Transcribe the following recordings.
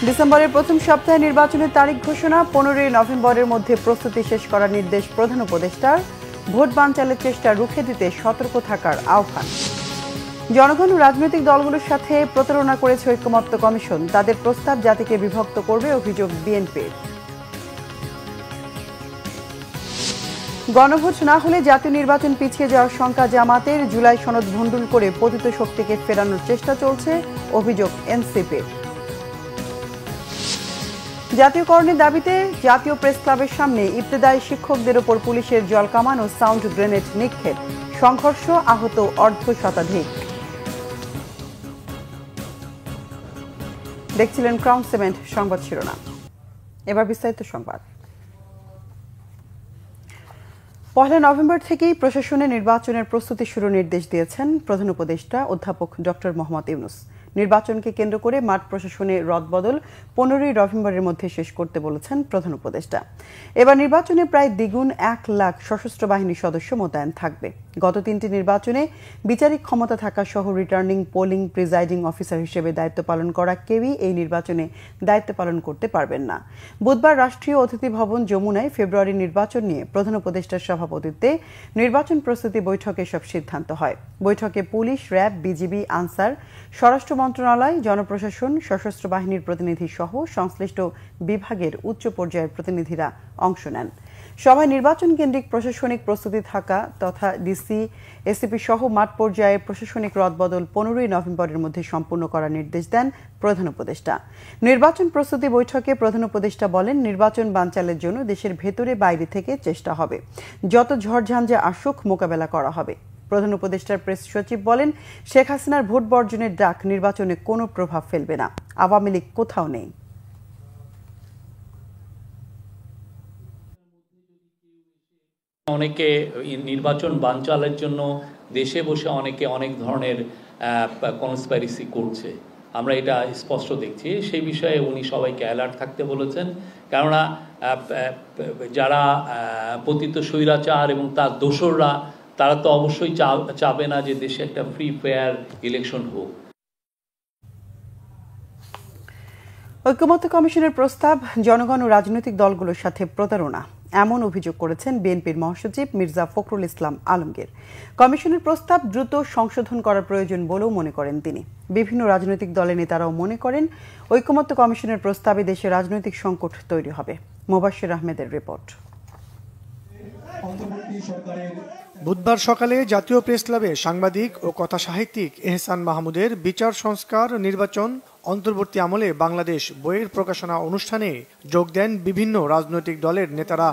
ডিসেম্বরের প্রথম সপ্তাহে নির্বাচনের তারিখ ঘোষণা, 15 নভেম্বরের মধ্যে প্রস্তুতি শেষ করার নির্দেশ প্রধান উপদেষ্টার। ভোট বানচালের চেষ্টা রুখে দিতে সতর্ক থাকার আহ্বান। জনগণ ও রাজনৈতিক দলগুলোর সাথে প্রতারণা করেছে ঐকমত্য কমিশন, তাদের প্রস্তাব জাতিকে বিভক্ত করবে অভিযোগ বিএনপির। গণভোট না হলে জাতীয় নির্বাচন পিছিয়ে যাওয়ার শঙ্কা জামাতের, জুলাই সনদ ভণ্ডুল করে পতিত শক্তিকে ফেরানোর চেষ্টা চলছে, অভিযোগ এনসিপির। জাতীয়করণের দাবিতে জাতীয় প্রেস ক্লাবের সামনে ইবতেদায়ী শিক্ষকদের ওপর পুলিশের জলকামান ও সাউন্ড গ্রেনেড নিক্ষেপ, সংঘর্ষ, আহত অর্ধশতাধিক। দেখছিলেন ক্রাউন সিমেন্ট সংবাদ শিরোনাম। এবার বিস্তারিত সংবাদ। 1 নভেম্বর থেকেই প্রশাসনে নির্বাচনের প্রস্তুতি শুরুর নির্দেশ দিয়েছেন প্রধান উপদেষ্টা অধ্যাপক ডক্টর মোহাম্মদ ইউনূস। নির্বাচনকে কেন্দ্র করে মাঠ প্রশাসনে রদবদল 15 নভেম্বরের মধ্যে শেষ করতে বলেছেন প্রধান উপদেষ্টা। এবার নির্বাচনে প্রায় দ্বিগুণ 1 লাখ সশস্ত্র বাহিনীর সদস্য মোতায়েন থাকবে। গত 3টি নির্বাচনে বিচারিক ক্ষমতা থাকা সহ রিটার্নিং, পোলিং, প্রিজাইডিং অফিসার হিসেবে দায়িত্ব পালন করা কেউই এই নির্বাচনে দায়িত্ব পালন করতে পারবেন না। বুধবার রাষ্ট্রীয় অতিথি ভবন যমুনায় ফেব্রুয়ারি নির্বাচন নিয়ে প্রধান উপদেষ্টার সভাপতিত্বে নির্বাচন প্রস্তুতি বৈঠকে সব সিদ্ধান্ত হয়। বৈঠকে পুলিশ, র্যাব, বিজিবি, আনসার, স্বরাষ্ট্র মন্ত্রণালয়, জনপ্রশাসন, সশস্ত্র বাহিনীর প্রতিনিধি সহ সংশ্লিষ্ট বিভাগের উচ্চ পর্যায়ের প্রতিনিধিরা অংশ নেন। সভায় নির্বাচন কেন্দ্রিক প্রশাসনিক প্রস্তুতি থাকা তথা ডিসি, এসিপি সহ মাঠ পর্যায়ে প্রশাসনিক রদবদল 15 নভেম্বরের মধ্যে সম্পূর্ণ করার নির্দেশ দেন প্রধান উপদেষ্টা। নির্বাচন প্রস্তুতি বৈঠকে প্রধান উপদেষ্টা বলেন, নির্বাচন বানচালের জন্য দেশের ভেতরে বাইরে থেকে চেষ্টা হবে, যত ঝড়ঝঞ্ঝা আসুক মোকাবেলা করা হবে। প্রধান উপদেষ্টার প্রেস সচিব বলেন, শেখ হাসিনার ভোট বর্জনের ডাক নির্বাচনে কোনো প্রভাব ফেলবে না, আওয়ামী লীগ কোথাও নেই। অনেকে নির্বাচন বানচালের জন্য দেশে বসে অনেকে অনেক ধরনের কনস্পাইরেসি করছে, আমরা এটা স্পষ্ট দেখছি। সেই বিষয়ে উনি সবাইকে অ্যালার্ট থাকতে বলেছেন, কেননা যারা পতিত স্বৈরাচার এবং তার দোসররা তারা তো অবশ্যই চাবে না যে দেশে একটা ফ্রি ফেয়ার ইলেকশন হোক। ঐকমত্য কমিশনের প্রস্তাব জনগণ ও রাজনৈতিক দলগুলোর সাথে প্রতারণা, এমন অভিযোগ করেছেন বিএনপির মহাসচিব মির্জা ফখরুল ইসলাম আলমগীর। কমিশনের প্রস্তাব দ্রুত সংশোধন করার প্রয়োজন বলেও মনে করেন তিনি। বিভিন্ন রাজনৈতিক দলের নেতারাও মনে করেন ঐকমত্য কমিশনের প্রস্তাবে দেশে রাজনৈতিক সংকট তৈরি হবে। মোবাশ্বের আহমেদের রিপোর্ট। বুধবার সকালে জাতীয় প্রেস ক্লাবে সাংবাদিক ও কথা সাহিত্যিক এহসান মাহমুদের বিচার সংস্কার নির্বাচন অন্তর্বর্তী আমলে বাংলাদেশ বইয়ের প্রকাশনা অনুষ্ঠানে যোগ দেন বিভিন্ন রাজনৈতিক দলের নেতারা।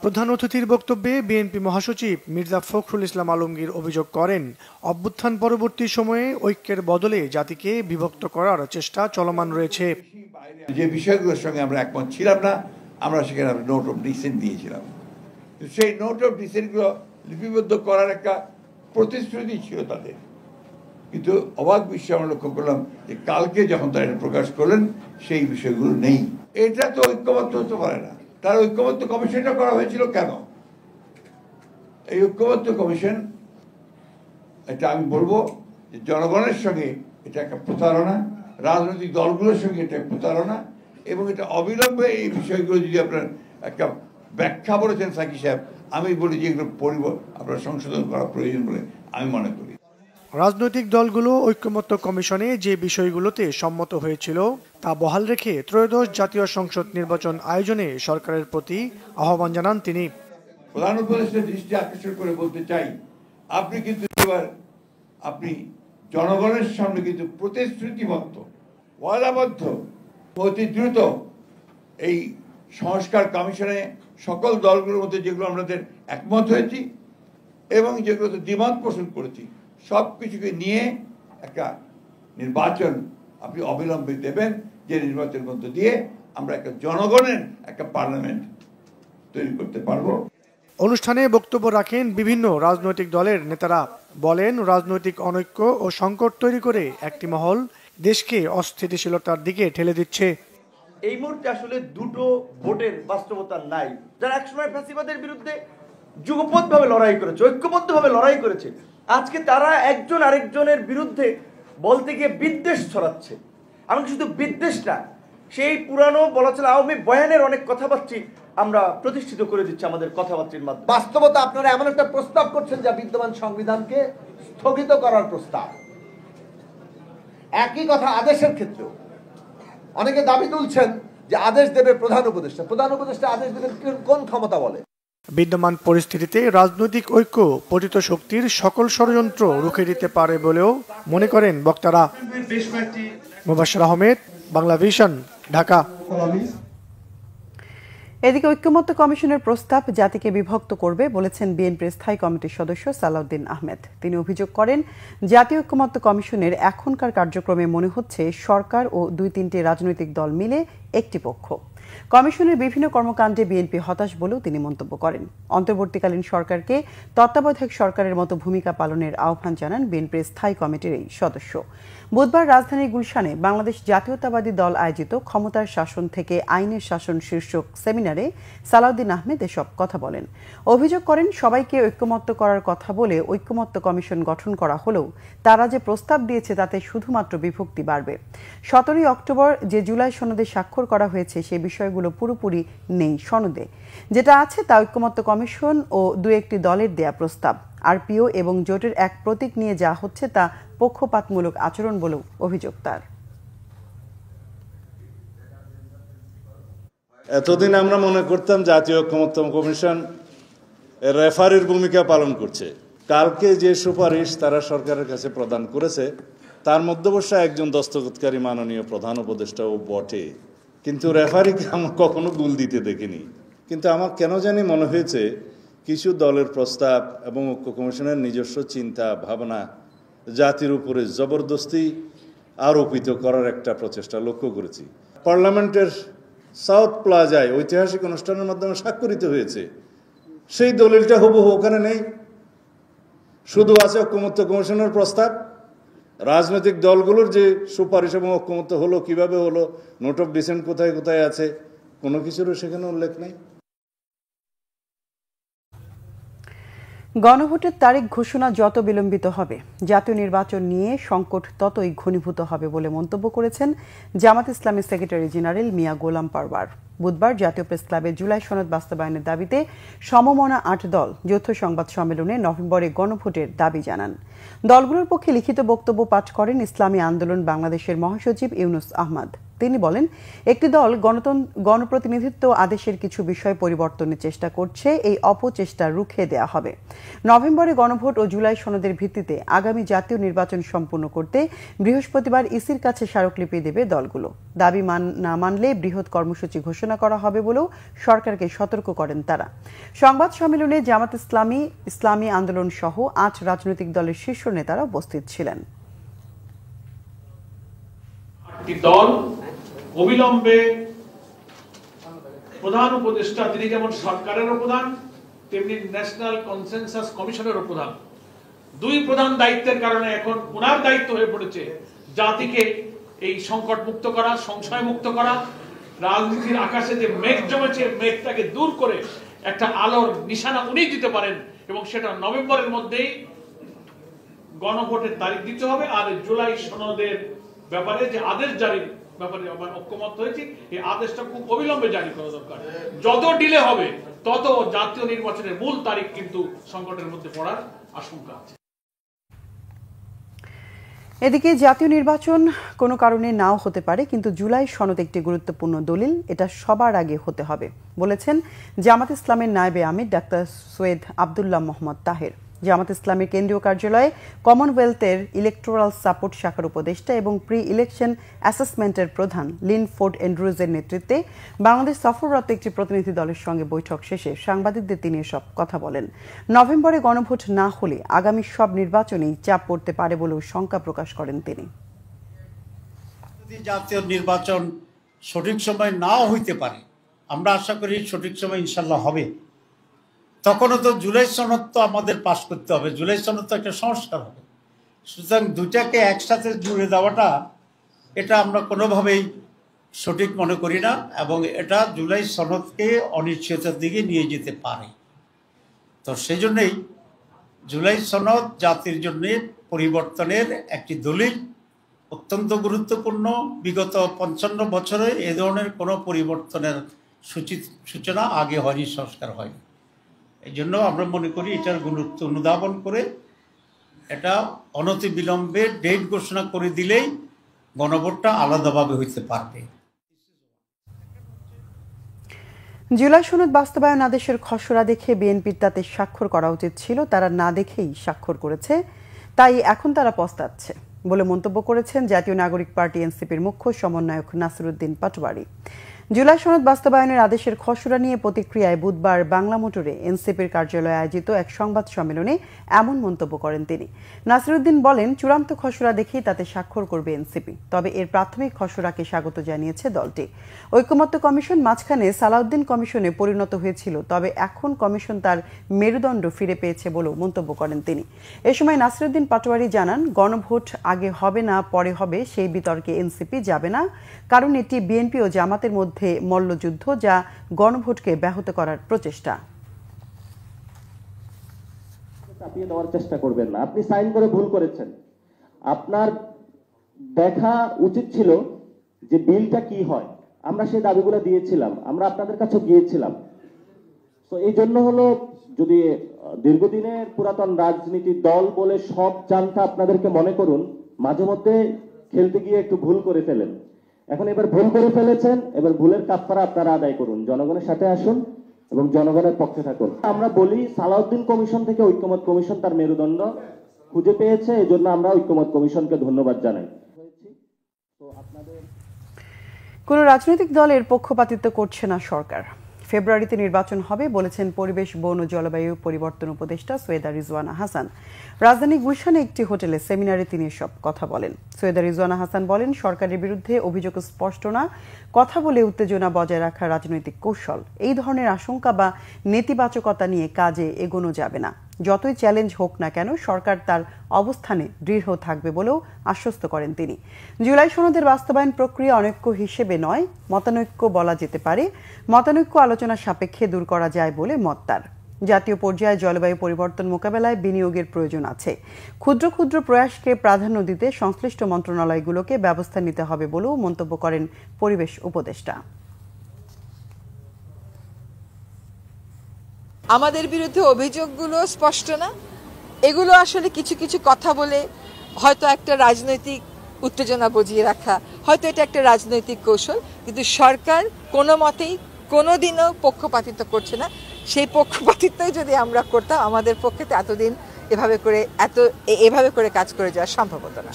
প্রধান অতিথির বক্তব্যে বিএনপি মহাসচিব মির্জা ফখরুল ইসলাম আলমগীর অভিযোগ করেন, অভ্যুত্থান পরবর্তী সময়ে ঐক্যের বদলে জাতিকে বিভক্ত করার চেষ্টা চলমান রয়েছে। যে বিষয়গুলোর সঙ্গে আমরা একমত ছিলাম না, আমরা সেখানে নোট অফ ডিসেন্ট দিয়েছিলাম। সেই নোট অফ ডিসেন্টগুলো লিপিবদ্ধ করার একটা প্রতিশ্রুতি ছিল তাদের, কিন্তু অবাক বিষয় আমরা লক্ষ্য করলাম যে কালকে যখন তারা এটা প্রকাশ করলেন সেই বিষয়গুলো নেই। এটা তো ঐক্যবদ্ধ হতে পারে না। তার ঐক্যবদ্ধ কমিশনটা করা হয়েছিল কেন? এই ঐক্যবদ্ধ কমিশন, এটা আমি বলবো যে জনগণের সঙ্গে এটা একটা প্রতারণা, রাজনৈতিক দলগুলোর সঙ্গে এটা প্রতারণা, এবং এটা অবিলম্বে এই বিষয়গুলো যদি আপনার একটা ব্যাখ্যা বলেছেন সাকি সাহেব, আমি বলি যে এগুলো আপনার সংশোধন করা প্রয়োজন বলে আমি মনে করি। রাজনৈতিক দলগুলো ঐকমত্য কমিশনে যে বিষয়গুলোতে সম্মত হয়েছিল তা বহাল রেখে ত্রয়োদশ জাতীয় সংসদ নির্বাচন আয়োজনে সরকারের প্রতি আহ্বান জানান তিনি। প্রধান উপদেষ্টার দৃষ্টি আকর্ষণ করে বলতে চাই, আপনি কিন্তু এবার আপনি জনগণের সামনে কিন্তু প্রতিশ্রুতিবদ্ধ, ওয়াদাবদ্ধ, অতি দ্রুত এই সংস্কার কমিশনে সকল দলগুলোর মধ্যে যেগুলো আমাদের একমত হয়েছি এবং যেগুলোতে দ্বিমত পোষণ করেছি সব কিছুকে নিয়ে একটা নির্বাচন আপনি অবিলম্বে দেবেন, যে নির্বাচনের মধ্য দিয়ে আমরা একটা জনগণের একটা পার্লামেন্ট তৈরি করতে পারবো। অনুষ্ঠানে বক্তব্য রাখেন বিভিন্ন রাজনৈতিক দলের নেতারা। বলেন, রাজনৈতিক অনৈক্য ও সংকট তৈরি করে একটি মহল দেশকে অস্থিতিশীলতার দিকে ঠেলে দিচ্ছে। এই মুহূর্তে আসলে দুটো ভোটের বাস্তবতা নাই। যারা একসময় ফ্যাসিবাদের বিরুদ্ধে যুগপৎভাবে লড়াই করেছে, ঐক্যবদ্ধভাবে লড়াই করেছে, আজকে তারা একজন আরেকজনের বিরুদ্ধে বলতে গিয়ে বিদ্বেষ ছড়াচ্ছে। এমনকি শুধু বিদ্বেষ না, সেই পুরানো বলা চলে আওয়ামী বয়ানের অনেক কথাবার্তা আমরা প্রতিষ্ঠিত করে দিচ্ছি আমাদের কথাবার্তার মাধ্যমে। বাস্তবতা আপনারা এমন একটা প্রস্তাব করছেন যা বিদ্যমান সংবিধানকে স্থগিত করার প্রস্তাব। একই কথা আদেশের ক্ষেত্রেও অনেকে দাবি তুলছেন যে আদেশ দেবে প্রধান উপদেষ্টা। প্রধান উপদেষ্টা আদেশ দেবেন কোন ক্ষমতা বলে? বিদ্যমান পরিস্থিতিতে রাজনৈতিক ঐক্য পতিত শক্তির সকল ষড়যন্ত্র রুখে দিতে পারে বলেও মনে করেন বক্তারা। মুবাশশির আহমেদ, বাংলা ভিশন, ঢাকা। এদিকে ঐক্যমত্য কমিশনের প্রস্তাব জাতিকে বিভক্ত করবে বলেছেন বিএনপির স্থায়ী কমিটির সদস্য সালাউদ্দিন আহমেদ। তিনি অভিযোগ করেন, জাতীয় ঐক্যমত্য কমিশনের এখনকার কার্যক্রমে মনে হচ্ছে সরকার ও 2-3টি রাজনৈতিক দল মিলে একটি পক্ষ। কমিশনের বিভিন্ন কর্মকাণ্ডে বিএনপি হতাশ বলেও তিনি মন্তব্য করেন। অন্তর্বর্তীকালীন সরকারকে তত্ত্বাবধায়ক সরকারের মতো ভূমিকা পালনের আহ্বান জানান বিএনপির স্থায়ী কমিটির এই সদস্য। বুধবার রাজধানীর গুলশানে বাংলাদেশ জাতীয়তাবাদী দল আয়োজিত ক্ষমতার শাসন থেকে আইনের শাসন শীর্ষক সেমিনারে সালাউদ্দিন আহমেদ এসব কথা বলেন। অভিযোগ করেন, সবাইকে ঐক্যমত্য করার কথা বলে ঐক্যমত্য কমিশন গঠন করা হলেও তারা যে প্রস্তাব দিয়েছে তাতে শুধুমাত্র বিভক্তি বাড়বে। 17 অক্টোবর যে জুলাই সনদে স্বাক্ষর করা হয়েছে সেই বিষয়গুলো পুরোপুরি নেই সনদে। যেটা আছে তা ঐক্যমত্য কমিশন ও 2-1টি দলের দেয়া প্রস্তাব। আরপিও এবং জোটের এক প্রতীক নিয়ে যা হচ্ছে তা পক্ষপাতমূলক আচরণ বলেও অভিযোগ তার। এতদিন আমরা মনে করতাম জাতীয় ঐক্যমত্য কমিশন রেফারির ভূমিকা পালন করছে। কালকে যে সুপারিশ তারা সরকারের কাছে প্রদান করেছে তার মধ্যবর্ষে একজন দস্তখতকারী মাননীয় প্রধান উপদেষ্টাও বটে, কিন্তু রেফারিকে আমরা কখনো গুল দিতে দেখিনি। কিন্তু আমার কেন জানি মনে হয়েছে কিছু দলের প্রস্তাব এবং ঐক্য কমিশনের নিজস্ব চিন্তা ভাবনা জাতির উপরে জবরদস্তি আরোপিত করার একটা প্রচেষ্টা লক্ষ্য করেছি। পার্লামেন্টের সাউথ প্লাজায় ঐতিহাসিক অনুষ্ঠানের মাধ্যমে স্বাক্ষরিত হয়েছে, সেই দলিলটা হুবহু ওখানে নেই, শুধু আছে ঐক্যমত্য কমিশনের প্রস্তাব। রাজনৈতিক দলগুলোর যে সুপারিশ এবং ঐক্যমত্য হলো, কিভাবে হলো, নোট অফ ডিসেন্ট কোথায় কোথায় আছে, কোনো কিছুরও সেখানে উল্লেখ নেই। গণভোটের তারিখ ঘোষণা যত বিলম্বিত হবে, জাতীয় নির্বাচন নিয়ে সংকট ততই ঘনীভূত হবে বলে মন্তব্য করেছেন জামাত ইসলামের সেক্রেটারি জেনারেল মিয়া গোলাম পারওয়ার। বুধবার জাতীয় প্রেস ক্লাবে জুলাই সনদ বাস্তবায়নের দাবিতে সমমনা 8 দল যৌথ সংবাদ সম্মেলনে নভেম্বরে গণভোটের দাবি জানান। দলগুলোর পক্ষে লিখিত বক্তব্য পাঠ করেন ইসলামী আন্দোলন বাংলাদেশের মহাসচিব ইউনুস আহমদ। তিনি বলেন, একটি দল গণপ্রতিনিধিত্ব আদেশের কিছু বিষয় পরিবর্তনের চেষ্টা করছে, এই অপচেষ্টা রুখে দেয়া হবে। নভেম্বরে গণভোট ও জুলাই সনদের ভিত্তিতে আগামী জাতীয় নির্বাচন সম্পন্ন করতে বৃহস্পতিবার ইসির কাছে স্মারকলিপি দেবে দলগুলো। দাবি না মানলে বৃহৎ কর্মসূচি ঘোষণা করা হবে বলেও সরকারকে সতর্ক করেন তারা। সংবাদ সম্মেলনে জামাত ইসলামী আন্দোলন সহ 8 রাজনৈতিক দলের শীর্ষ নেতারা উপস্থিত ছিলেন। দল অবিলম্বে প্রধান উপদেষ্টা, তিনি যেমন সরকারেরও প্রধান তেমনি ন্যাশনাল কনসেনসাস কমিশনেরও প্রধান, 2 প্রধান দায়িত্বের কারণে এখন ওনার দায়িত্ব হয়ে পড়েছে জাতিকে এই সংকট মুক্ত করা, সংশয় মুক্ত করা, রাজনীতির আকাশে যে মেঘ জমেছে মেঘটাকে দূর করে একটা আলোর নিশানা উনি দিতে পারেন, এবং সেটা নভেম্বরের মধ্যেই গণভোটের তারিখ দিতে হবে। আর জুলাই সনদের ব্যাপারে যে আদেশ জারির ব্যাপারে আমরা ঐক্যমত হয়েছি, এই আদেশটা খুব অবিলম্বে জারি করা দরকার। যত ডিলে হবে তত জাতীয় নির্বাচনের মূল তারিখ কিন্তু সংকটের মধ্যে পড়ার আশঙ্কা আছে। এদিকে জাতীয় নির্বাচন কোনো কারণে নাও হতে পারে, কিন্তু জুলাই সনদ একটি গুরুত্বপূর্ণ দলিল, এটা সবার আগে হতে হবে বলেছেন জামাত ইসলামের নায়েবে আমির ডাক্তার সৈয়দ আব্দুল্লাহ মোহাম্মদ তাহের। জামাত ইসলামের কেন্দ্রীয় কার্যালয়ে কমনওয়েলথের ইলেকটোরাল সাপোর্ট শাখার উপদেষ্টা এবং প্রি ইলেকশন অ্যাসেসমেন্টের প্রধান লিন ফোর্ড এন্ড্রুজের নেতৃত্বে বাংলাদেশ সফররত একটি প্রতিনিধি দলের সঙ্গে বৈঠক শেষে সাংবাদিকদের তিনি এসব কথা বলেন। নভেম্বরে গণভোট না হলে আগামী সব নির্বাচনেই চাপ পড়তে পারে বলেও শঙ্কা প্রকাশ করেন তিনি। যদি জাতীয় নির্বাচন সঠিক সময় নাও হইতে পারে, আমরা আশা করি সঠিক সময় ইনশাল্লাহ হবে, তখনও তো জুলাই সনদ তো আমাদের পাশ করতে হবে। জুলাই সনদ তো একটা সংস্কার হবে, সুতরাং দুটাকে একসাথে জুড়ে দেওয়াটা এটা আমরা কোনোভাবেই সঠিক মনে করি না, এবং এটা জুলাই সনদকে অনিশ্চয়তার দিকে নিয়ে যেতে পারে। তো সেই জন্যেই জুলাই সনদ জাতির জন্য পরিবর্তনের একটি দলিল, অত্যন্ত গুরুত্বপূর্ণ। বিগত 55 বছরে এ ধরনের কোনো পরিবর্তনের সূচনা আগে হয়নি, সংস্কার হয়নি। এই জন্য আমরা মনে করি এটার গুরুত্ব অনুধাবন করে এটা অনতিবিলম্বে ডেট ঘোষণা করে দিলেই গণভোটটা আলাদাভাবে হইতে পারবে। জুলাই সনদ বাস্তবায়ন আদেশের খসড়া দেখে বিএনপির তাতে স্বাক্ষর করা উচিত ছিল, তারা না দেখেই স্বাক্ষর করেছে, তাই এখন তারা পস্তাচ্ছে বলে মন্তব্য করেছেন জাতীয় নাগরিক পার্টি এনসিপির মুখ্য সমন্বয়ক নাসিরউদ্দিন পাটোয়ারী। জুলাই সনদ বাস্তবায়নের আদেশের খসড়া নিয়ে প্রতিক্রিয়ায় বুধবার বাংলা মোটরে এনসিপির কার্যালয়ে আয়োজিত এক সংবাদ সম্মেলনে এমন মন্তব্য করেন তিনি। নাসিরউদ্দিন বলেন, চূড়ান্ত খসড়া দেখেই তাতে স্বাক্ষর করবে এনসিপি, তবে এর প্রাথমিক খসড়াকে স্বাগত জানিয়েছে দলটি। ঐকমত্য কমিশন মাঝখানে সালাউদ্দিন কমিশনে পরিণত হয়েছিল, তবে এখন কমিশন তার মেরুদণ্ড ফিরে পেয়েছে বলেও মন্তব্য করেন তিনি। এ সময় নাসিরউদ্দিন পাটোয়ারী জানান, গণভোট আগে হবে না পরে হবে সেই বিতর্কে এনসিপি যাবে না, কারণ এটি বিএনপি ও জামাতের মধ্যে মল্লযুদ্ধ, যা গণভোটকে ব্যাহত করার প্রচেষ্টা। চাপিয়ে দেওয়ার চেষ্টা করবেন না। আপনি সাইন করে ভুল করেছেন, আপনার দেখা উচিত ছিল যে বিলটা কি হয়। আমরা সেই দাবিগুলো দিয়েছিলাম, আমরা আপনাদের কাছে গিয়েছিলাম। তো এই জন্য হলো, যদি দীর্ঘদিনের পুরাতন রাজনীতির দল বলে সব জানতা আপনাদেরকে মনে করুন, মাঝে মধ্যে খেলতে গিয়ে একটু ভুল করে ফেলেন। এখন এবার ভুল করে ফেলেছেন, এবার ভুলের কাফারা আপনারা আদায় করুন, জনগণের সাথে আসুন এবং জনগণের পক্ষে থাকুন। আমরা বলি, সালাউদ্দিন কমিশন থেকে ঐকমত কমিশন তার মেরুদণ্ড খুঁজে পেয়েছে, এই জন্য আমরা ঐকমত কমিশনকে ধন্যবাদ জানাই। কোন রাজনৈতিক দলের পক্ষপাতিত্ব করছে না সরকার। ফেব্রুয়ারিতে নির্বাচন হবে বলেছেন পরিবেশ, বন ও জলবায়ু পরিবর্তন উপদেষ্টা সৈয়দা রিজওয়ানা হাসান। রাজধানী গুলশানে একটি হোটেলে সেমিনারে তিনি এসব কথা বলেন। সৈয়দা রিজওয়ানা হাসান বলেন, সরকারের বিরুদ্ধে অভিযোগ স্পষ্ট না, কথা বলে উত্তেজনা বজায় রাখা রাজনৈতিক কৌশল। এই ধরনের আশঙ্কা বা নেতিবাচকতা নিয়ে কাজে এগোনো যাবে না। যতই চ্যালেঞ্জ হোক না কেন, সরকার তার অবস্থানে দৃঢ় থাকবে বলেও আশ্বস্ত করেন তিনি। জুলাই সনদের বাস্তবায়ন প্রক্রিয়া অনৈক্য হিসেবে নয়, মতানৈক্য বলা যেতে পারে। মতানৈক্য আলোচনা সাপেক্ষে দূর করা যায় বলে মত তার। জাতীয় পর্যায়ে জলবায়ু পরিবর্তন মোকাবেলায় বিনিয়োগের প্রয়োজন আছে। ক্ষুদ্র ক্ষুদ্র প্রয়াসকে প্রাধান্য দিতে সংশ্লিষ্ট মন্ত্রণালয়গুলোকে ব্যবস্থা নিতে হবে বলেও মন্তব্য করেন পরিবেশ উপদেষ্টা। আমাদের বিরুদ্ধে অভিযোগগুলো স্পষ্ট না, এগুলো আসলে কিছু কিছু কথা বলে হয়তো একটা রাজনৈতিক উত্তেজনা বজিয়ে রাখা, হয়তো এটা একটা রাজনৈতিক কৌশল, কিন্তু সরকার কোনো মতেই কোনোদিনও পক্ষপাতিত্ব করছে না। সেই পক্ষপাতিত্বই যদি আমরা করতাম, আমাদের পক্ষে তো এতদিন এভাবে করে কাজ করে যাওয়া সম্ভব হতো না।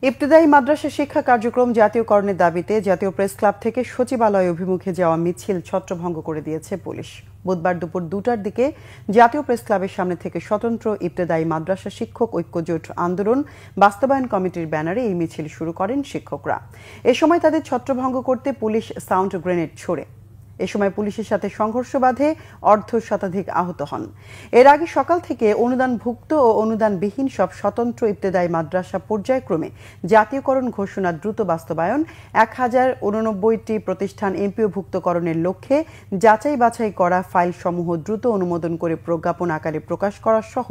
ইবতেদায়ী মাদ্রাসা শিক্ষা কার্যক্রম জাতীয়করণের দাবিতে জাতীয় প্রেস ক্লাব থেকে সচিবালয় অভিমুখে যাওয়া মিছিল ছত্রভঙ্গ করে দিয়েছে পুলিশ। বুধবার দুপুর 2টার দিকে জাতীয় প্রেস ক্লাবের সামনে থেকে স্বতন্ত্র ইবতেদায়ী মাদ্রাসা শিক্ষক ঐক্যজোট আন্দোলন বাস্তবায়ন কমিটির ব্যানারে এই মিছিল শুরু করেন শিক্ষকরা। এ সময় তাদের ছত্রভঙ্গ করতে পুলিশ সাউন্ড গ্রেনেড ছোড়ে। এ সময় পুলিশের সাথে সংঘর্ষ বাধে, অর্ধশতাধিক আহত হন। এর আগে সকাল থেকে অনুদানভুক্ত ও অনুদানবিহীন সব স্বতন্ত্র ইবতেদায়ী মাদ্রাসা পর্যায়ক্রমে জাতীয়করণ ঘোষণা দ্রুত বাস্তবায়ন, 1089টি প্রতিষ্ঠান এমপিওভুক্তকরণের লক্ষ্যে যাচাই বাছাই করা ফাইল সমূহ দ্রুত অনুমোদন করে প্রজ্ঞাপন আকারে প্রকাশ করা সহ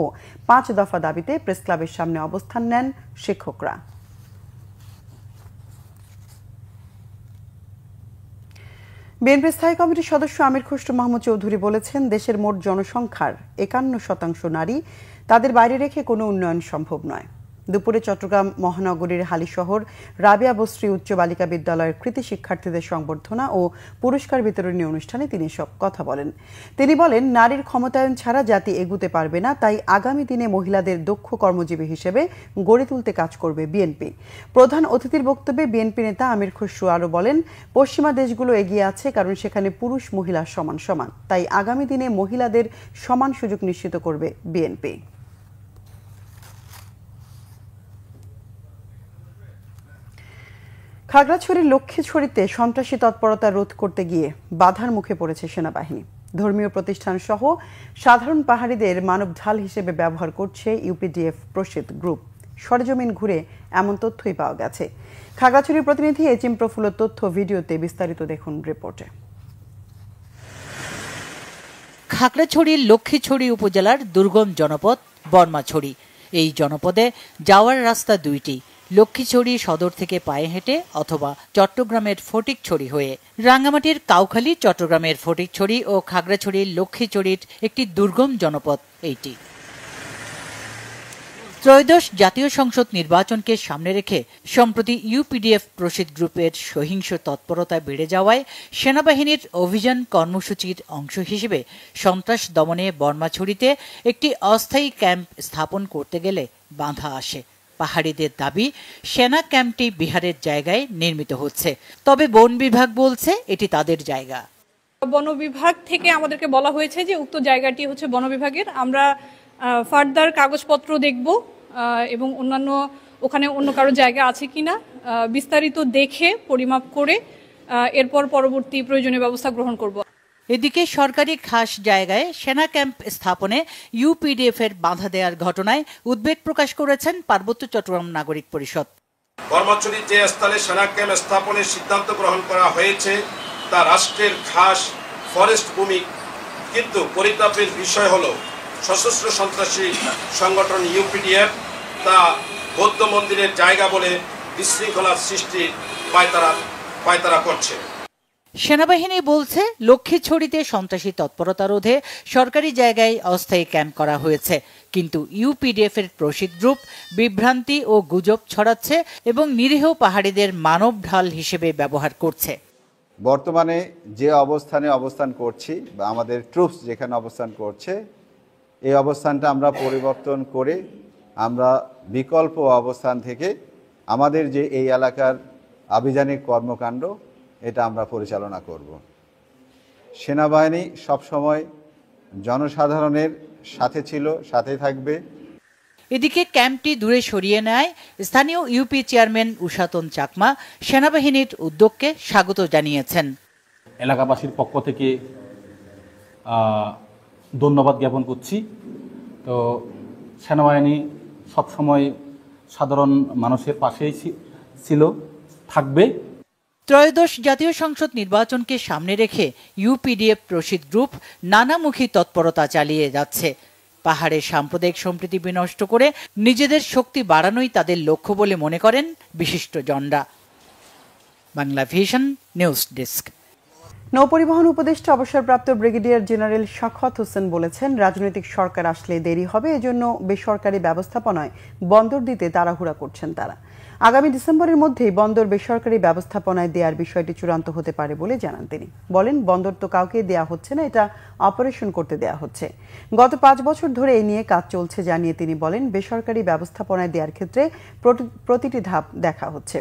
5 দফা দাবিতে প্রেসক্লাবের সামনে অবস্থান নেন শিক্ষকরা। বিএনপি স্থায়ী কমিটির সদস্য আমির খুসরো মাহমুদ চৌধুরী বলেছেন, দেশের মোট জনসংখ্যার 51% নারী, তাদের বাইরে রেখে কোনো উন্নয়ন সম্ভব নয়। দুপুরে চট্টগ্রাম মহানগরীর হালিশহর রাবিয়া বস্রি উচ্চ বালিকা বিদ্যালয়ের কৃতি শিক্ষার্থীদের সংবর্ধনা ও পুরস্কার বিতরণী অনুষ্ঠানে তিনি সব কথা বলেন। তিনি বলেন, নারীর ক্ষমতায়ন ছাড়া জাতি এগুতে পারবে না, তাই আগামী দিনে মহিলাদের দক্ষ কর্মজীবী হিসেবে গড়ে তুলতে কাজ করবে বিএনপি। প্রধান অতিথির বক্তব্যে বিএনপি নেতা আমির খুসরো আরও বলেন, পশ্চিমা দেশগুলো এগিয়ে আছে কারণ সেখানে পুরুষ মহিলা সমান সমান, তাই আগামী দিনে মহিলাদের সমান সুযোগ নিশ্চিত করবে বিএনপি। খাগড়াছড়ির লক্ষ্মীছড়িতে সন্ত্রাসী তৎপরতা রোধ করতে গিয়ে বাধার মুখে পড়েছে সেনাবাহিনী। ধর্মীয় প্রতিষ্ঠান সহ সাধারণ পাহাড়িদের মানব ঢাল হিসেবে ব্যবহার করছে ইউপিডিএফ প্রসিদ্ধ গ্রুপ। সরেজমিন ঘুরে এমন তথ্যই পাওয়া গেছে। খাগড়াছড়ির প্রতিনিধি এচিম প্রফুল্ল তথ্য ভিডিওতে বিস্তারিত দেখুন রিপোর্টে। খাগড়াছড়ির লক্ষ্মীছড়ি উপজেলার দুর্গম জনপদ বর্মাছড়ি। এই জনপদে যাওয়ার রাস্তা দুইটি, লক্ষ্মীছড়ি সদর থেকে পায়ে হেঁটে অথবা চট্টগ্রামের ফটিকছড়ি হয়ে। রাঙ্গামাটির কাউখালী, চট্টগ্রামের ফটিকছড়ি ও খাগড়াছড়ির লক্ষ্মীছড়ির একটি দুর্গম জনপদ এইটি। ত্রয়োদশ জাতীয় সংসদ নির্বাচনকে সামনে রেখে সম্প্রতি ইউপিডিএফ প্রসিদ গ্রুপের সহিংস তৎপরতা বেড়ে যাওয়ায় সেনাবাহিনীর অভিযান কর্মসূচির অংশ হিসেবে সন্ত্রাস দমনে বর্মাছড়িতে একটি অস্থায়ী ক্যাম্প স্থাপন করতে গেলে বাধা আসে। পাহাড়িদের দাবি, সেনা ক্যাম্পটি বিহারের জায়গায় নির্মিত হচ্ছে, তবে বন বিভাগ বলছে এটি তাদের জায়গা। বন বিভাগ থেকে আমাদেরকে বলা হয়েছে যে উক্ত জায়গাটি হচ্ছে বন বিভাগের। আমরা ফার্দার কাগজপত্র দেখব এবং অন্যান্য ওখানে অন্য কারো জায়গা আছে কিনা বিস্তারিত দেখে পরিমাপ করে এরপর পরবর্তী প্রয়োজনীয় ব্যবস্থা গ্রহণ করব। এদিকে সরকারি খাস জায়গায় সেনা ক্যাম্প স্থাপনে ইউপিডিএফ এর বাধা দেওয়ার ঘটনায় উদ্বেগ প্রকাশ করেছেন পার্বত্য চট্টগ্রাম নাগরিক পরিষদ। বর্মাছড়ির যে স্থলে সেনা ক্যাম্প স্থাপনের সিদ্ধান্ত গ্রহণ করা হয়েছে তা রাষ্ট্রের খাস ফরেস্ট ভূমি, কিন্তু পরিতাপের বিষয় হলো সশস্ত্র সন্ত্রাসী সংগঠন ইউপিডিএফ তা বৌদ্ধ মন্দিরের জায়গা বলে বিশৃঙ্খলার সৃষ্টি পায়তারা করছে। সেনাবাহিনী বলছে লক্ষ্মীছড়িতে সন্ত্রাসী তৎপরতা রোধে সরকারি জায়গায় অস্থায়ী ক্যাম্প করা হয়েছে, কিন্তু ইউপিডিএফ এর প্রসিদ গ্রুপ বিভ্রান্তি ও গুজব ছড়াচ্ছে এবং নিরীহ পাহাড়িদের মানব ঢাল হিসেবে ব্যবহার করছে। বর্তমানে যে অবস্থানে অবস্থান করছি বা আমাদের ট্রুপস যেখানে অবস্থান করছে, এই অবস্থানটা আমরা পরিবর্তন করে আমরা বিকল্প অবস্থান থেকে আমাদের যে এই এলাকার আভিযানিক কর্মকাণ্ড এটা আমরা পরিচালনা করব। সেনাবাহিনী সবসময় জনসাধারণের সাথে ছিল, সাথে থাকবে। এদিকে ক্যাম্পটি দূরে সরিয়ে নেয় স্থানীয় ইউপি চেয়ারম্যান উষাতন চাকমা সেনাবাহিনীর উদ্যোগকে স্বাগত জানিয়েছেন। এলাকাবাসীর পক্ষ থেকে ধন্যবাদ জ্ঞাপন করছি। তো সেনাবাহিনী সবসময় সাধারণ মানুষের পাশেই ছিল, থাকবে। ত্রয়োদশ জাতীয় সংসদ নির্বাচনকে সামনে রেখে ইউপিডিএফ প্রসিদ গ্রুপ নানামুখী তৎপরতা চালিয়ে যাচ্ছে। পাহাড়ের সাম্প্রদায়িক সম্প্রীতি বিনষ্ট করে নিজেদের শক্তি বাড়ানোই তাদের লক্ষ্য বলে মনে করেন বিশিষ্টজনরা। Bangla vision news desk. নৌপরিবহন উপদেষ্টা অবসরপ্রাপ্ত ব্রিগেডিয়ার জেনারেল শাখাওয়াত হোসেন বলেছেন, রাজনৈতিক সরকার আসলে দেরি হবে, এজন্য বেসরকারি ব্যবস্থাপনায় বন্দর দিতে তাড়াহুড়া করছেন তারা। আগামী ডিসেম্বরের মধ্যেই বন্দর বেসরকারি ব্যবস্থাপনায় দেওয়ার বিষয়টি চূড়ান্ত হতে পারে বলে জানান তিনি। বলেন, বন্দর তো কাউকে দেয়া হচ্ছে না, এটা অপারেশন করতে দেয়া হচ্ছে। গত 5 বছর ধরে এই নিয়ে কাজ চলছে জানিয়ে তিনি বলেন, বেসরকারি ব্যবস্থাপনায় দেওয়ার ক্ষেত্রে প্রতিটি ধাপ দেখা হচ্ছে।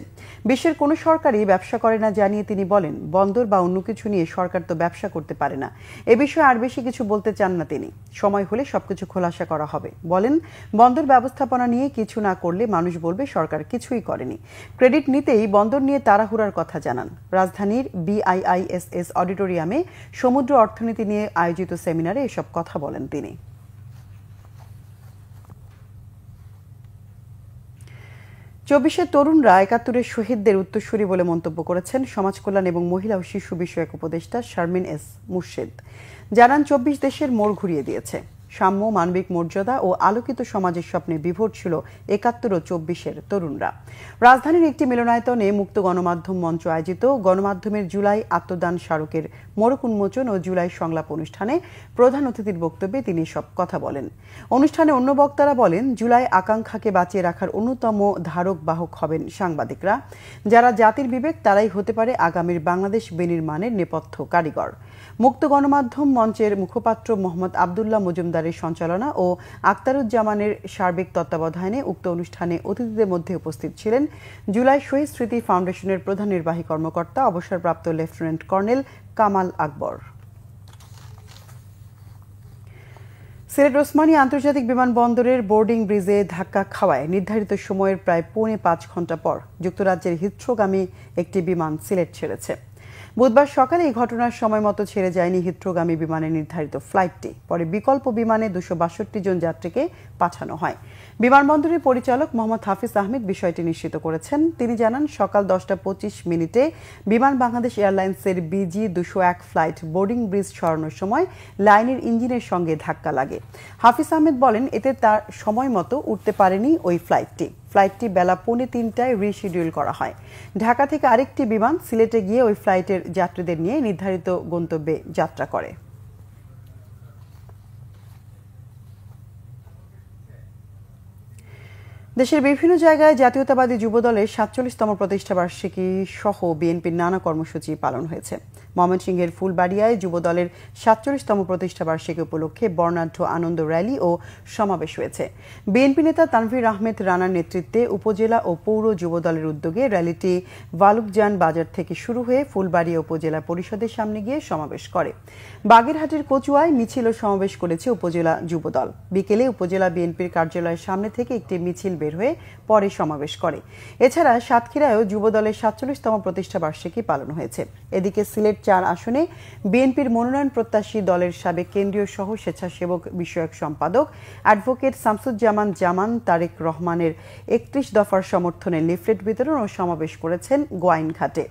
বিশ্বের কোনো সরকারই ব্যবসা করে না জানিয়ে তিনি বলেন, বন্দর বা অন্য কিছু নিয়ে সরকার তো ব্যবসা করতে পারে না। এ বিষয়ে আর বেশি কিছু বলতে চান না তিনি। সময় হলে সবকিছু খোলাসা করা হবে। বলেন, বন্দর ব্যবস্থাপনা নিয়ে কিছু না করলে মানুষ বলবে সরকার কিছুই করেনি। ক্রেডিট নিতেই বন্দর নিয়ে তাড়াহুড়ার কথা জানান। রাজধানীর BIISS অডিটোরিয়ামে সমুদ্র অর্থনীতি নিয়ে আয়োজিত সেমিনারে এসব কথা বলেন তিনি। 24-এর তরুণরা 71-এর শহীদদের উত্তরসূরি বলে মন্তব্য করেছেন সমাজ কল্যাণ এবং মহিলা ও শিশু বিষয়ক উপদেষ্টা শারমিন এস মুর্শেদ। জানান, 24 দেশের মোড় ঘুরিয়ে দিয়েছে। সাম্য, মানবিক মর্যাদা ও আলোকিত সমাজের স্বপ্নে বিভোর ছিল 71 ও 24-এর তরুণরা। রাজধানীর একটি মিলনায়তনে মুক্ত গণমাধ্যম মঞ্চ আয়োজিত গণমাধ্যমের জুলাই আত্মদান স্মারকের মোড়ক উন্মোচন ও জুলাই সংলাপ অনুষ্ঠানে প্রধান অতিথির বক্তব্যে তিনি সব কথা বলেন। অনুষ্ঠানে অন্য বক্তারা বলেন, জুলাই আকাঙ্ক্ষাকে বাঁচিয়ে রাখার অন্যতম ধারক বাহক হবেন সাংবাদিকরা। যারা জাতির বিবেক, তারাই হতে পারে আগামীর বাংলাদেশ বিনির্মাণের নেপথ্য কারিগর। মুক্ত গণমাধ্যম মঞ্চের মুখপাত্র মোহাম্মদ আবদুল্লাহ মজুমদারের সঞ্চালনা ও আক্তারুজ্জামানের সার্বিক তত্ত্বাবধানে উক্ত অনুষ্ঠানে অতিথিদের মধ্যে উপস্থিত ছিলেন জুলাই শহীদ স্মৃতি ফাউন্ডেশনের প্রধান নির্বাহী কর্মকর্তা অবসরপ্রাপ্ত লেফটেন্যান্ট কর্নেল কামাল আকবর। সিলেট ওসমানী আন্তর্জাতিক বিমানবন্দরের বোর্ডিং ব্রিজে ধাক্কা খাওয়ায় নির্ধারিত সময়ের প্রায় 4.5 ঘন্টা পর যুক্তরাজ্যের হিথ্রোগামী একটি বিমান সিলেট ছেড়েছে। বুধবার সকালে এই ঘটনার সময় মতো ছেড়ে যায়নি হিথ্রোগামী বিমানের নির্ধারিত ফ্লাইটটি। পরে বিকল্প বিমানে 262 জন যাত্রীকে পাঠানো হয়। বিমানবন্দরের পরিচালক মোহাম্মদ হাফিজ আহমেদ বিষয়টি নিশ্চিত করেছেন। তিনি জানান, সকাল 10:25 বিমান বাংলাদেশ এয়ারলাইন্সের BG 201 ফ্লাইট বোর্ডিং ব্রিজ সরানোর সময় লাইনের ইঞ্জিনের সঙ্গে ধাক্কা লাগে। হাফিজ আহমেদ বলেন, এতে তার সময় মতো উঠতে পারেনি ওই ফ্লাইটটি বেলা 2:45টায় রিশিডিউল করা হয়। ঢাকা থেকে আরেকটি বিমান সিলেটে গিয়ে ওই ফ্লাইটের যাত্রীদের নিয়ে নির্ধারিত গন্তব্যে যাত্রা করে। দেশের বিভিন্ন জায়গায় জাতীয়তাবাদী যুবদলের 47তম প্রতিষ্ঠাবার্ষিকী সহ বিএনপির নানা কর্মসূচি পালন হয়েছে। ময়মনসিংহের ফুলবাড়িয়ায় যুবদলের 47তম প্রতিষ্ঠাবার্ষিকী উপলক্ষে বর্ণাঢ্য আনন্দ র্যালি ও সমাবেশ হয়েছে। বিএনপি নেতা তানভীর আহমেদ রানার নেতৃত্বে উপজেলা ও পৌর যুবদলের উদ্যোগে র্যালিটি ভালুকজান বাজার থেকে শুরু হয়ে ফুলবাড়িয়া উপজেলা পরিষদের সামনে গিয়ে সমাবেশ করে। বাগেরহাটের কচুয়ায় মিছিল ও সমাবেশ করেছে উপজেলা যুবদল। বিকেলে উপজেলা বিএনপির কার্যালয়ের সামনে থেকে একটি মিছিল বের হয়ে পরে সমাবেশ করে। এছাড়া সাতক্ষীরায়ও যুবদলের 47তম প্রতিষ্ঠাবার্ষিকী পালন হয়েছে। এদিকে সিলেট 4 আসনে বিএনপির মনোনয়ন প্রত্যাশী দলের সাবেক কেন্দ্রীয় সহ স্বেচ্ছাসেবক বিষয়ক সম্পাদক অ্যাডভোকেট শামসুজ্জামান জামান তারেক রহমানের 31 দফার সমর্থনে লিফলেট বিতরণ ও সমাবেশ করেছেন গোয়াইনঘাটে।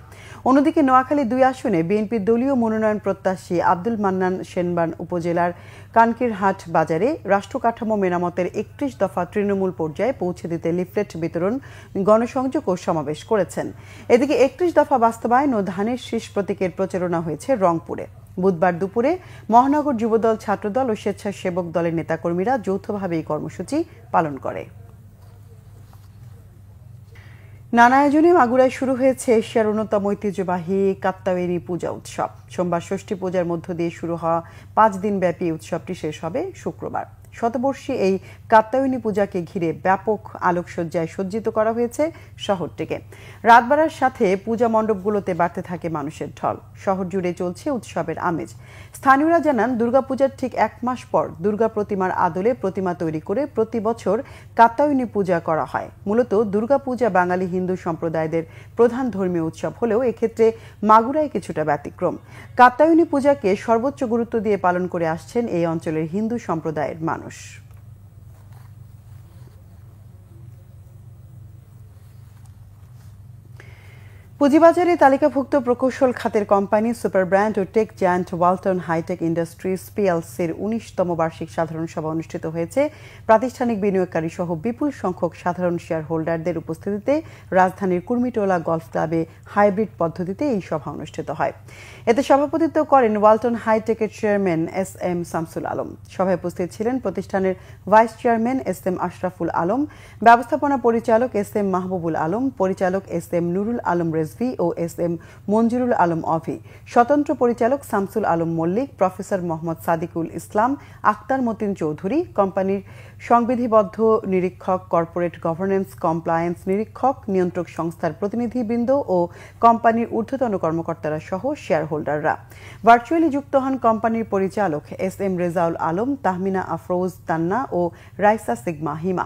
অন্যদিকে নোয়াখালী 2 আসনে বিএনপির দলীয় মনোনয়ন প্রত্যাশী আব্দুল মান্নান সেনবান উপজেলার কানকিরহাট বাজারে রাষ্ট্র কাঠামো মেরামতের 31 দফা তৃণমূল পর্যায়ে পৌঁছে দিতে লিফলেট বিতরণ, গণসংযোগ ও সমাবেশ করেছেন। এদিকে 31 দফা বাস্তবায়ন ও ধানের শীষ প্রতীকের প্রচারণা হয়েছে রংপুরে। বুধবার দুপুরে মহানগর যুবদল, ছাত্রদল ও স্বেচ্ছাসেবক দলের নেতাকর্মীরা যৌথভাবে এই কর্মসূচি পালন করে। নানা আয়োজনে মাগুরায় শুরু হয়েছে এশিয়ার অন্যতম ঐতিহ্যবাহী কাত্যায়নী পূজা উৎসব। সোমবার ষষ্ঠী পূজার মধ্য দিয়ে শুরু হওয়া 5 দিনব্যাপী উৎসবটি শেষ হবে শুক্রবার। শতবর্ষী এই কাত্যায়নী পূজাকে ঘিরে ব্যাপক আলোকসজ্জায় সজ্জিত করা হয়েছে শহরটিকে। রাত বাড়ার সাথে পূজা মণ্ডপগুলোতে বাড়তে থাকে মানুষের ঢল। শহর জুড়ে চলছে উৎসবের আমেজ। স্থানীয়রা জানান, দুর্গাপূজার ঠিক 1 মাস পর দুর্গা প্রতিমার আদলে প্রতিমা তৈরি করে প্রতি বছর কাত্যায়নী পূজা করা হয়। মূলত দুর্গাপূজা বাঙালি হিন্দু সম্প্রদায়দের প্রধান ধর্মীয় উৎসব হলেও এক্ষেত্রে মাগুরায় কিছুটা ব্যতিক্রম। কাত্যায়নী পূজাকে সর্বোচ্চ গুরুত্ব দিয়ে পালন করে আসছেন এই অঞ্চলের হিন্দু সম্প্রদায়ের মানুষ। পুঁজিবাজারে তালিকাভুক্ত প্রকৌশল খাতের কোম্পানি সুপার ব্র্যান্ড ও tech giant Walton hi tech industries পিএলসির 19তম বার্ষিক সাধারণ সভা অনুষ্ঠিত হয়েছে। প্রাতিষ্ঠানিক বিনিয়োগকারী সহ বিপুল সংখ্যক সাধারণ শেয়ার হোল্ডারদের উপস্থিতিতে রাজধানীর কুর্মিটোলা গলফ ক্লাবে হাইব্রিড পদ্ধতিতে এই সভা অনুষ্ঠিত হয়। এতে সভাপতিত্ব করেন ওয়ালটন হাইটেকের চেয়ারম্যান SM শামসুল আলম। সভায় উপস্থিত ছিলেন প্রতিষ্ঠানের vice chairman SM Ashraful Alam, ব্যবস্থাপনা পরিচালক SM মাহবুবুল আলম, পরিচালক SM নুরুল আলম ও SM মঞ্জুরুল আলম অভি, স্বতন্ত্র পরিচালক শামসুল আলম মল্লিক, প্রফেসর মোহাম্মদ সাদিকুল ইসলাম, আক্তার মতিন চৌধুরী, কোম্পানির সংবিধিবদ্ধ নিরীক্ষক, কর্পোরেট গভর্নেন্স কমপ্লায়েন্স নিরীক্ষক, নিয়ন্ত্রক সংস্থার প্রতিনিধিবৃন্দ ও কোম্পানির ঊর্ধ্বতন কর্মকর্তারা সহ শেয়ার হোল্ডাররা। ভার্চুয়ালি যুক্ত হন কোম্পানির পরিচালক SM রেজাউল আলম, তাহমিনা আফরোজ তান্না ও রাইসা সিগমা হিমা।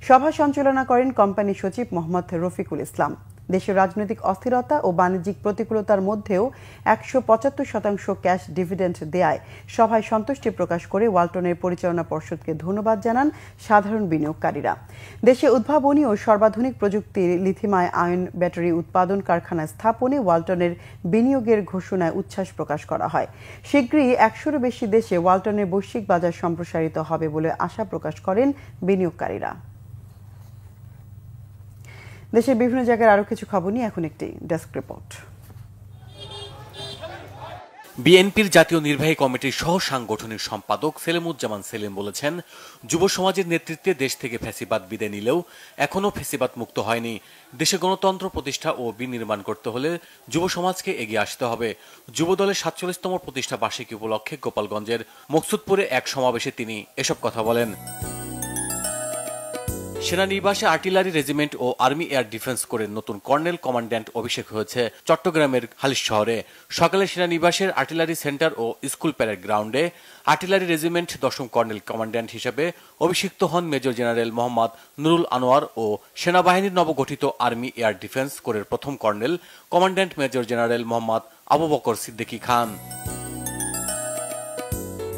সভা সঞ্চালনা করেন কোম্পানি সচিব মোহাম্মদ রফিকুল ইসলাম। দেশের রাজনৈতিক অস্থিরতা ও বাণিজ্যিক প্রতিকূলতার মধ্যেও 175% ক্যাশ ডিভিডেন্ড দেয়ায় সভায় সন্তুষ্টি প্রকাশ করে ওয়ালটনের পরিচালনা পর্ষদকে ধন্যবাদ জানান সাধারণ বিনিয়োগকারীরা। দেশে উদ্ভাবনী ও সর্বাধুনিক প্রযুক্তির লিথিয়াম আয়ন ব্যাটারি উৎপাদন কারখানা স্থাপনে ওয়ালটনের বিনিয়োগের ঘোষণায় উচ্ছ্বাস প্রকাশ করা হয়। শীঘ্রই 100-এরও বেশি দেশে ওয়ালটনের বৈশ্বিক বাজার সম্প্রসারিত হবে বলে আশা প্রকাশ করেন বিনিয়োগকারীরা। দেশের বিভিন্ন জায়গার আরো কিছু খবর নিয়ে এখন একটি ডেস্ক রিপোর্ট। বিএনপির জাতীয় নির্বাহী কমিটির সহ সাংগঠনিক সম্পাদক সেলিমুজ্জামান সেলিম বলেছেন, যুব সমাজের নেতৃত্বে দেশ থেকে ফ্যাসিবাদ বিদায় নিলেও এখনও ফ্যাসিবাদ মুক্ত হয়নি। দেশে গণতন্ত্র প্রতিষ্ঠা ও বিনির্মাণ করতে হলে যুব সমাজকে এগিয়ে আসতে হবে। যুবদলের 47তম প্রতিষ্ঠা বার্ষিকী উপলক্ষে গোপালগঞ্জের মকসুদপুরে এক সমাবেশে তিনি এসব কথা বলেন। সেনানিবাসে আর্টিলারি রেজিমেন্ট ও আর্মি এয়ার ডিফেন্স করে নতুন কর্নেল কমান্ড্যান্ট অভিষেক হয়েছে চট্টগ্রামের হালিশ শহরে। সকালে সেনানিবাসের আর্টিলারি সেন্টার ও স্কুল প্যারেড গ্রাউন্ডে আর্টিলারি রেজিমেন্ট 10ম কর্নেল কমান্ড্যান্ট হিসেবে অভিষিক্ত হন মেজর জেনারেল মোহাম্মদ নুরুল আনোয়ার ও সেনাবাহিনীর নবগঠিত আর্মি এয়ার ডিফেন্স কোরের 1ম colonel commandant major general Mohammad Abu Bakar Siddiqui Khan.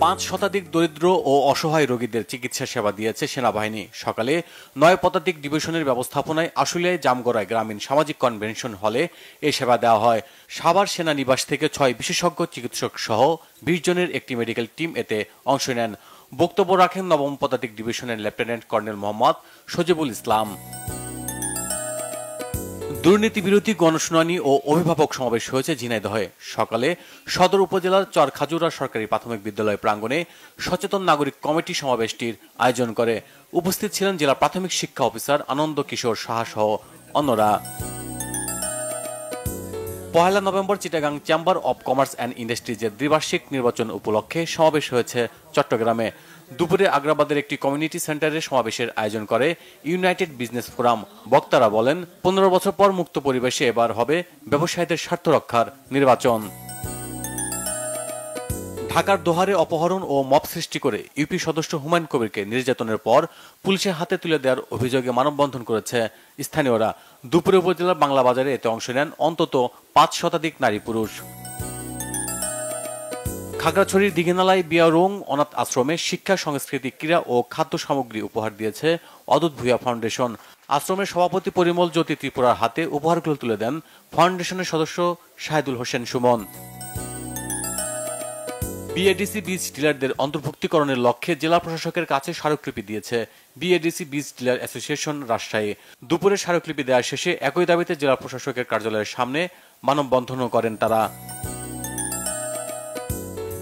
5 শতাধিক দরিদ্র ও অসহায় রোগীদের চিকিৎসা সেবা দিয়েছে সেনাবাহিনী। সকালে 9 পদাতিক ডিভিশনের ব্যবস্থাপনায় আশুলিয়ায় জামগড়ায় গ্রামীণ সামাজিক কনভেনশন হলে এই সেবা দেওয়া হয়। সাভার সেনানিবাস থেকে 6 বিশেষজ্ঞ চিকিৎসক সহ 20 জনের একটি মেডিকেল টিম এতে অংশ নেন। বক্তব্য রাখেন 9ম পদাতিক ডিভিশনের লেফটেন্যান্ট কর্নেল মোহাম্মদ সজিবুল ইসলাম। দুর্নীতি বিরোধী গণশুনানি ও অভিভাবক সমাবেশ হয়েছে ঝিনাইদহে। সকালে সদর উপজেলার চরখাজুরা সরকারি প্রাথমিক বিদ্যালয় প্রাঙ্গণে সচেতন নাগরিক কমিটি সমাবেশটির আয়োজন করে। উপস্থিত ছিলেন জেলা প্রাথমিক শিক্ষা অফিসার আনন্দ কিশোর সাহা সহ অন্যরা। 1 November Chittagong chamber of commerce and ইন্ডাস্ট্রিজের দ্বিবার্ষিক নির্বাচন উপলক্ষে সমাবেশ হয়েছে চট্টগ্রামে। দুপুরে আগ্রাবাদের একটি কমিউনিটি সেন্টারে সমাবেশের আয়োজন করে ইউনাইটেড বিজনেস ফোরাম। বক্তারা বলেন, 15 বছর পর মুক্ত পরিবেশে এবার হবে ব্যবসায়ীদের স্বার্থ রক্ষার নির্বাচন। ঢাকার দোহারে অপহরণ ও মব সৃষ্টি করে ইউপি সদস্য হুমায়ুন কবিরকে নির্যাতনের পর পুলিশের হাতে তুলে দেওয়ার অভিযোগে মানববন্ধন করেছে স্থানীয়রা। দুপুরে উপজেলার বাংলা বাজারে এতে অংশ নেন অন্তত 5 শতাধিক নারী পুরুষ। খাগড়াছড়ির দিঘিনালায় বিয়ারোং অনাথ আশ্রমে শিক্ষা, সংস্কৃতি, ক্রীড়া ও খাদ্য সামগ্রী উপহার দিয়েছে অদূত ভূঁইয়া ফাউন্ডেশন। আশ্রমের সভাপতি পরিমল জ্যোতি ত্রিপুরার হাতে উপহারগুলো তুলে দেন ফাউন্ডেশনের সদস্য শাহেদুল হোসেন সুমন। বিএডিসি বীজ ডিলারদের অন্তর্ভুক্তিকরণের লক্ষ্যে জেলা প্রশাসকের কাছে স্মারকলিপি দিয়েছে বিএডিসি বীজ ডিলার অ্যাসোসিয়েশন রাজশাহী। দুপুরে স্মারকলিপি দেওয়া শেষে একই দাবিতে জেলা প্রশাসকের কার্যালয়ের সামনে মানববন্ধনও করেন তারা।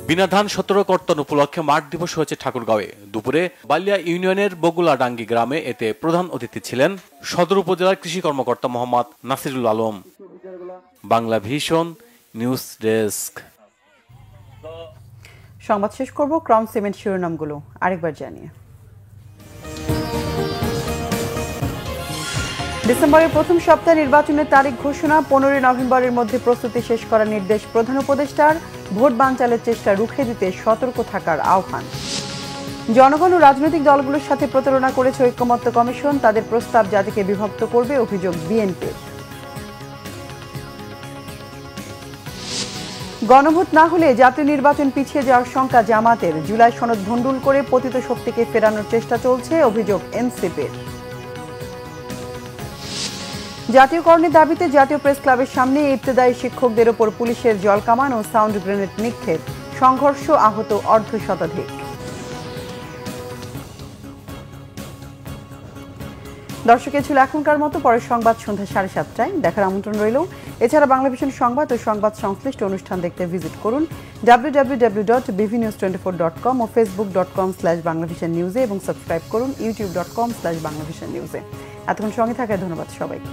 বিনা ধান 17 কর্তন উপলক্ষে মাঠ দিবস হয়েছে ঠাকুরগাঁওয়ে। দুপুরে বালিয়া ইউনিয়নের বগুলাডাঙ্গি গ্রামে এতে প্রধান অতিথি ছিলেন সদর উপজেলার কৃষি কর্মকর্তা Mohammad Nasirul Alam. Bangla vision news desk. সংবাদ শেষ করব ক্রম সিমেন্ট শিরোনামগুলো আরেকবার জানিয়ে। ডিসেম্বরের প্রথম সপ্তাহে নির্বাচনের তারিখ ঘোষণা, 15 নভেম্বরের মধ্যে প্রস্তুতি শেষ করার নির্দেশ প্রধান উপদেষ্টার। ভোট বানচালের চেষ্টা রুখে দিতে সতর্ক থাকার আহ্বান। জনগণ ও রাজনৈতিক দলগুলোর সাথে প্রতারণা করেছে ঐক্যমত্য কমিশন, তাদের প্রস্তাব জাতিকে বিভক্ত করবে, অভিযোগ বিএনপির। গণভোট না হলে জাতীয় নির্বাচন পিছিয়ে যাওয়ার শঙ্কা জামাতের। জুলাই সনদ ভণ্ডুল করে পতিত শক্তিকে ফেরানোর চেষ্টা চলছে, অভিযোগ এনসিপির। জাতীয়করণের দাবিতে জাতীয় প্রেস ক্লাবের সামনে ইবতেদায়ী শিক্ষকদের ওপর পুলিশের জলকামান ও সাউন্ড গ্রেনেড নিক্ষেপ, সংঘর্ষ, আহত অর্ধশতাধিক। দর্শক, ছিল এখনকার মতো। পরের সংবাদ সন্ধ্যা 7:30টায় দেখার আমন্ত্রণ রইল। এছাড়া বাংলা ভিশন সংবাদ ও সংবাদ সংশ্লিষ্ট অনুষ্ঠান দেখতে ভিজিট করুন www.bvnews24.com ও facebook.com/banglavishnnews এবং সাবস্ক্রাইব করুন youtube.com/banglavishnnews। এতক্ষণ সঙ্গে থাকায় ধন্যবাদ সবাইকে।